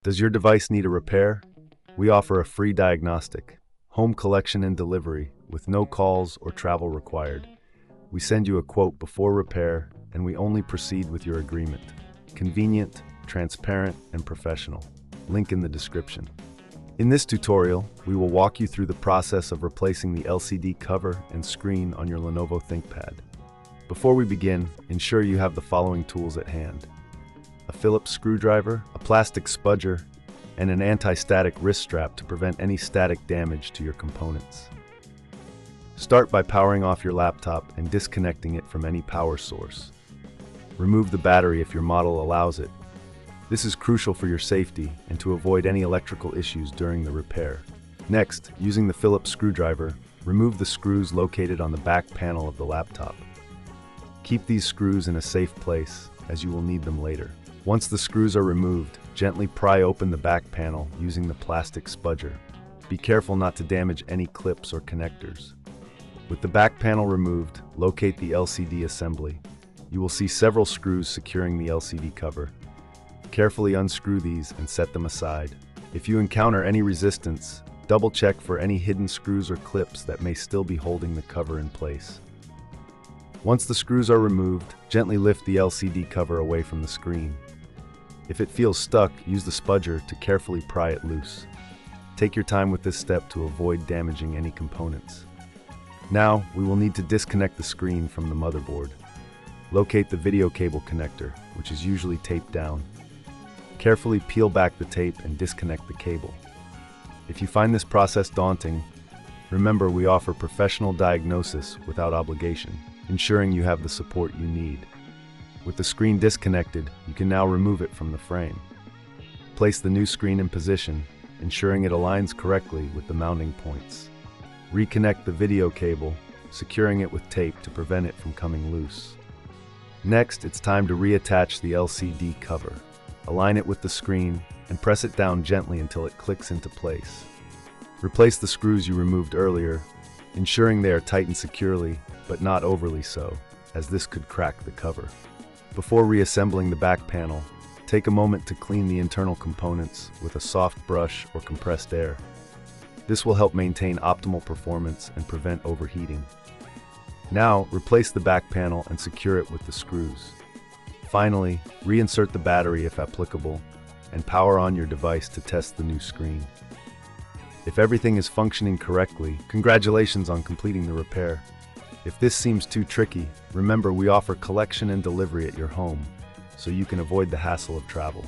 Does your device need a repair? We offer a free diagnostic, home collection and delivery with no calls or travel required. We send you a quote before repair, and we only proceed with your agreement. Convenient, transparent, and professional. Link in the description. In this tutorial, we will walk you through the process of replacing the LCD cover and screen on your Lenovo ThinkPad. Before we begin, ensure you have the following tools at hand: a Phillips screwdriver, a plastic spudger, and an anti-static wrist strap to prevent any static damage to your components. Start by powering off your laptop and disconnecting it from any power source. Remove the battery if your model allows it. This is crucial for your safety and to avoid any electrical issues during the repair. Next, using the Phillips screwdriver, remove the screws located on the back panel of the laptop. Keep these screws in a safe place, as you will need them later. Once the screws are removed, gently pry open the back panel using the plastic spudger. Be careful not to damage any clips or connectors. With the back panel removed, locate the LCD assembly. You will see several screws securing the LCD cover. Carefully unscrew these and set them aside. If you encounter any resistance, double-check for any hidden screws or clips that may still be holding the cover in place. Once the screws are removed, gently lift the LCD cover away from the screen. If it feels stuck, use the spudger to carefully pry it loose. Take your time with this step to avoid damaging any components. Now, we will need to disconnect the screen from the motherboard. Locate the video cable connector, which is usually taped down. Carefully peel back the tape and disconnect the cable. If you find this process daunting, remember we offer professional diagnosis without obligation, ensuring you have the support you need. With the screen disconnected, you can now remove it from the frame. Place the new screen in position, ensuring it aligns correctly with the mounting points. Reconnect the video cable, securing it with tape to prevent it from coming loose. Next, it's time to reattach the LCD cover. Align it with the screen and press it down gently until it clicks into place. Replace the screws you removed earlier, ensuring they are tightened securely, but not overly so, as this could crack the cover. Before reassembling the back panel, take a moment to clean the internal components with a soft brush or compressed air. This will help maintain optimal performance and prevent overheating. Now, replace the back panel and secure it with the screws. Finally, reinsert the battery if applicable, and power on your device to test the new screen. If everything is functioning correctly, congratulations on completing the repair. If this seems too tricky, remember we offer collection and delivery at your home, so you can avoid the hassle of travel.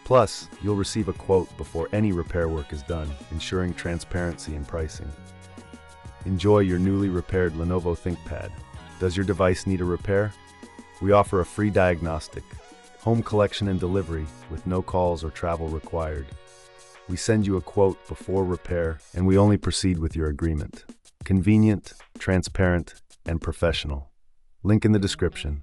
Plus, you'll receive a quote before any repair work is done, ensuring transparency in pricing. Enjoy your newly repaired Lenovo ThinkPad. Does your device need a repair? We offer a free diagnostic, home collection and delivery with no calls or travel required. We send you a quote before repair, and we only proceed with your agreement. Convenient, transparent, and professional. Link in the description.